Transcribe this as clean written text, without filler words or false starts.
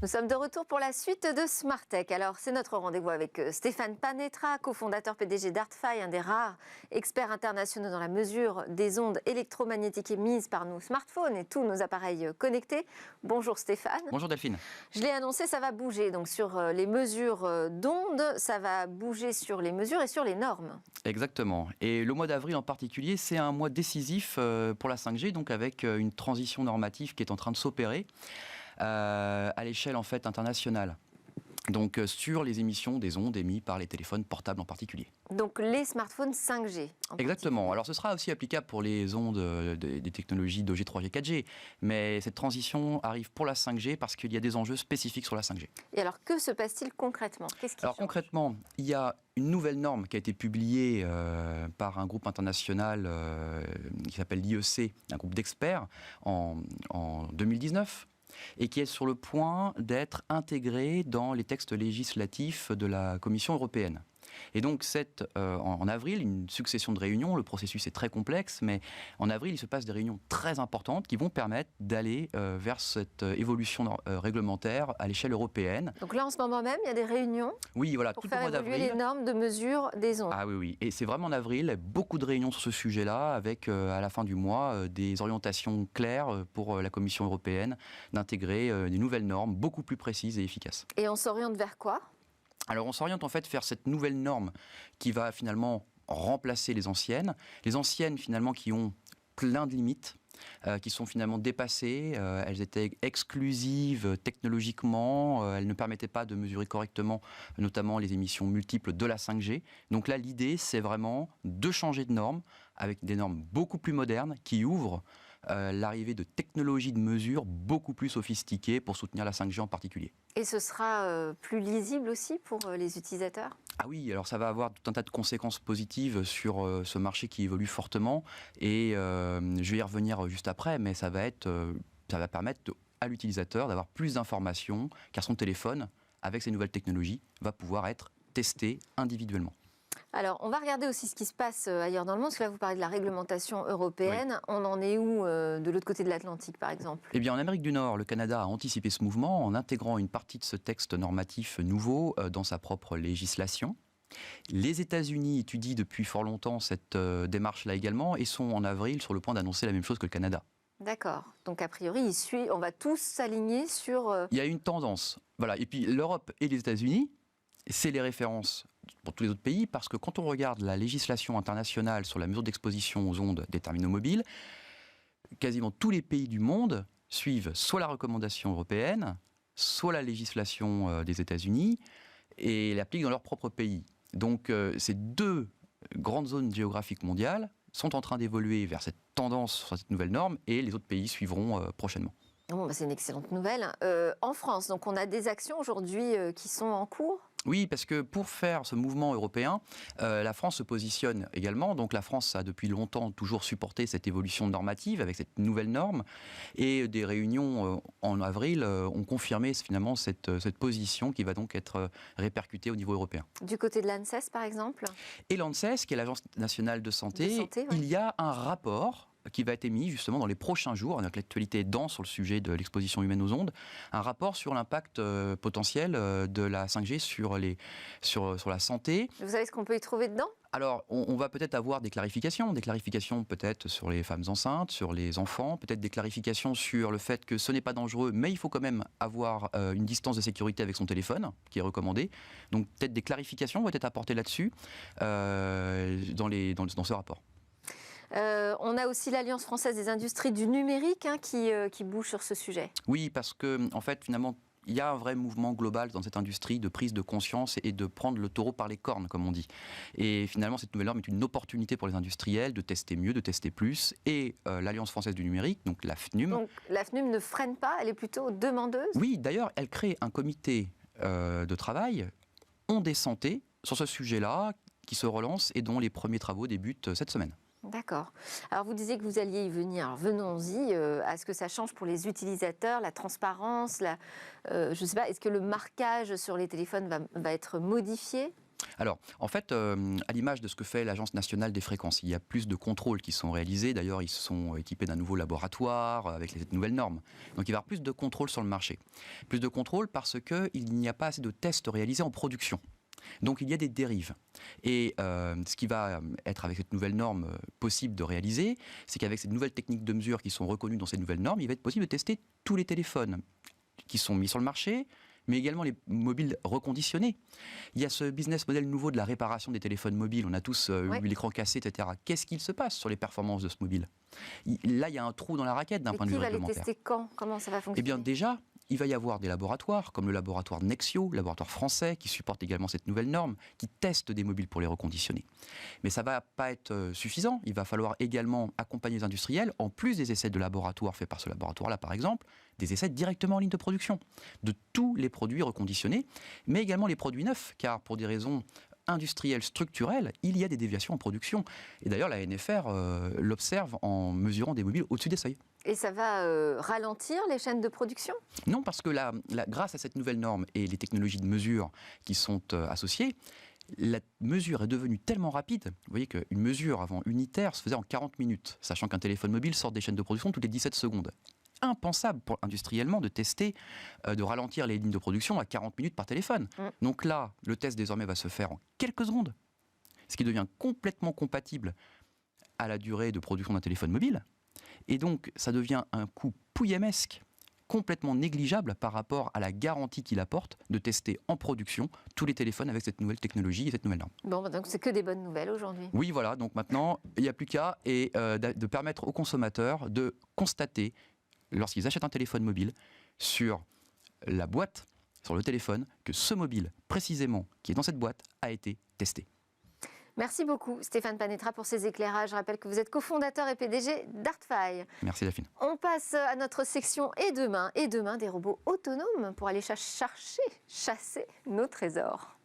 Nous sommes de retour pour la suite de Smartech. Alors, c'est notre rendez-vous avec Stéphane Panetra, cofondateur PDG d'Artfy, un des rares experts internationaux dans la mesure des ondes électromagnétiques émises par nos smartphones et tous nos appareils connectés. Bonjour Stéphane. Bonjour Delphine. Je l'ai annoncé, ça va bouger. Donc, sur les mesures d'ondes, ça va bouger sur les mesures et sur les normes. Exactement. Et le mois d'avril en particulier, c'est un mois décisif pour la 5G, donc avec une transition normative qui est en train de s'opérer à l'échelle en fait internationale. Donc sur les émissions des ondes émises par les téléphones portables en particulier. Donc les smartphones 5G. Exactement. Alors ce sera aussi applicable pour les ondes des technologies 2G, 3G, 4G. Mais cette transition arrive pour la 5G parce qu'il y a des enjeux spécifiques sur la 5G. Et alors que se passe-t-il concrètement? Qu'est-ce qui change? Concrètement, il y a une nouvelle norme qui a été publiée par un groupe international qui s'appelle l'IEC, un groupe d'experts, en 2019. Et qui est sur le point d'être intégré dans les textes législatifs de la Commission européenne. Et donc, en avril, une succession de réunions, le processus est très complexe, mais en avril, il se passe des réunions très importantes qui vont permettre d'aller vers cette évolution réglementaire à l'échelle européenne. Donc là, en ce moment même, il y a des réunions oui, voilà, pour tout faire le mois évoluer d'avril. les normes de mesure des ondes. Ah oui, oui. Et c'est vraiment en avril, beaucoup de réunions sur ce sujet-là, avec à la fin du mois des orientations claires pour la Commission européenne d'intégrer des nouvelles normes beaucoup plus précises et efficaces. Et on s'oriente vers quoi ? Alors on s'oriente en fait vers cette nouvelle norme qui va finalement remplacer les anciennes finalement qui ont plein de limites, qui sont finalement dépassées, elles étaient exclusives technologiquement, elles ne permettaient pas de mesurer correctement notamment les émissions multiples de la 5G. Donc là l'idée c'est vraiment de changer de norme avec des normes beaucoup plus modernes qui ouvrent l'arrivée de technologies de mesure beaucoup plus sophistiquées pour soutenir la 5G en particulier. Et ce sera plus lisible aussi pour les utilisateurs ? Ah oui, alors ça va avoir tout un tas de conséquences positives sur ce marché qui évolue fortement et je vais y revenir juste après, mais ça va permettre à l'utilisateur d'avoir plus d'informations car son téléphone, avec ces nouvelles technologies, va pouvoir être testé individuellement. Alors, on va regarder aussi ce qui se passe ailleurs dans le monde, parce que là, vous parlez de la réglementation européenne. Oui. On en est où de l'autre côté de l'Atlantique, par exemple ? Eh bien, en Amérique du Nord, le Canada a anticipé ce mouvement en intégrant une partie de ce texte normatif nouveau dans sa propre législation. Les États-Unis étudient depuis fort longtemps cette démarche-là également et sont en avril sur le point d'annoncer la même chose que le Canada. D'accord. Donc, a priori, on va tous s'aligner sur... Il y a une tendance. Voilà. Et puis, l'Europe et les États-Unis, c'est les références pour tous les autres pays, parce que quand on regarde la législation internationale sur la mesure d'exposition aux ondes des terminaux mobiles, quasiment tous les pays du monde suivent soit la recommandation européenne, soit la législation des États-Unis, et l'appliquent dans leur propre pays. Donc ces deux grandes zones géographiques mondiales sont en train d'évoluer vers cette tendance, sur cette nouvelle norme, et les autres pays suivront prochainement. Bon, bah c'est une excellente nouvelle. En France, donc on a des actions aujourd'hui qui sont en cours ? Oui, parce que pour faire ce mouvement européen, la France se positionne également. Donc la France a depuis longtemps toujours supporté cette évolution normative avec cette nouvelle norme. Et des réunions en avril ont confirmé finalement cette position qui va donc être répercutée au niveau européen. Du côté de l'ANSES, par exemple ? Et l'ANSES, qui est l'Agence nationale de santé, ouais. Il y a un rapport qui va être émis justement dans les prochains jours, alors que l'actualité est dense sur le sujet de l'exposition humaine aux ondes, un rapport sur l'impact potentiel de la 5G sur la santé. Vous savez ce qu'on peut y trouver dedans ? Alors, on va peut-être avoir des clarifications peut-être sur les femmes enceintes, sur les enfants, peut-être des clarifications sur le fait que ce n'est pas dangereux, mais il faut quand même avoir une distance de sécurité avec son téléphone, qui est recommandée. Donc peut-être des clarifications vont être apportées là-dessus dans ce rapport. On a aussi l'Alliance française des industries du numérique qui bouge sur ce sujet. Oui, parce que en fait, finalement, il y a un vrai mouvement global dans cette industrie de prise de conscience et de prendre le taureau par les cornes, comme on dit. Et finalement, cette nouvelle norme est une opportunité pour les industriels de tester mieux, de tester plus. Et l'Alliance française du numérique, donc la FNUM... Donc la FNUM ne freine pas, elle est plutôt demandeuse ? Oui, d'ailleurs, elle crée un comité de travail ondes et santé sur ce sujet-là, qui se relance et dont les premiers travaux débutent cette semaine. D'accord. Alors vous disiez que vous alliez y venir. Alors, venons-y à ce que ça change pour les utilisateurs, la transparence, je ne sais pas, est-ce que le marquage sur les téléphones va être modifié ? Alors, en fait, à l'image de ce que fait l'Agence nationale des fréquences, il y a plus de contrôles qui sont réalisés. D'ailleurs, ils sont équipés d'un nouveau laboratoire avec les nouvelles normes. Donc, il va y avoir plus de contrôles sur le marché. Plus de contrôles parce qu'il n'y a pas assez de tests réalisés en production. Donc il y a des dérives. Et ce qui va être avec cette nouvelle norme possible de réaliser, c'est qu'avec ces nouvelles techniques de mesure qui sont reconnues dans ces nouvelles normes, il va être possible de tester tous les téléphones qui sont mis sur le marché, mais également les mobiles reconditionnés. Il y a ce business model nouveau de la réparation des téléphones mobiles. On a tous eu l'écran cassé, etc. Qu'est-ce qu'il se passe sur les performances de ce mobile ? Là, il y a un trou dans la raquette d'un point de vue réglementaire. Qui va les tester quand ? Comment ça va fonctionner ? Eh bien déjà, il va y avoir des laboratoires, comme le laboratoire Nexio, laboratoire français, qui supporte également cette nouvelle norme, qui teste des mobiles pour les reconditionner. Mais ça ne va pas être suffisant. Il va falloir également accompagner les industriels, en plus des essais de laboratoire faits par ce laboratoire-là, par exemple, des essais directement en ligne de production, de tous les produits reconditionnés, mais également les produits neufs, car pour des raisons industrielles, structurelles, il y a des déviations en production. Et d'ailleurs, la NFR l'observe en mesurant des mobiles au-dessus des seuils. Et ça va ralentir les chaînes de production ? Non, parce que grâce à cette nouvelle norme et les technologies de mesure qui sont associées, la mesure est devenue tellement rapide. Vous voyez qu'une mesure avant unitaire se faisait en 40 minutes, sachant qu'un téléphone mobile sort des chaînes de production toutes les 17 secondes. Impensable industriellement de tester, de ralentir les lignes de production à 40 minutes par téléphone. Donc là, le test désormais va se faire en quelques secondes, ce qui devient complètement compatible à la durée de production d'un téléphone mobile. Et donc, ça devient un coût pouillamesque, complètement négligeable par rapport à la garantie qu'il apporte de tester en production tous les téléphones avec cette nouvelle technologie et cette nouvelle norme. Bon, donc c'est que des bonnes nouvelles aujourd'hui. Oui, voilà. Donc maintenant, il n'y a plus qu'à de permettre aux consommateurs de constater, lorsqu'ils achètent un téléphone mobile, sur la boîte, sur le téléphone, que ce mobile, précisément, qui est dans cette boîte, a été testé. Merci beaucoup Stéphane Panetra pour ces éclairages. Je rappelle que vous êtes cofondateur et PDG d'Artfy. Merci Delphine. On passe à notre section Et demain, des robots autonomes pour aller chasser nos trésors.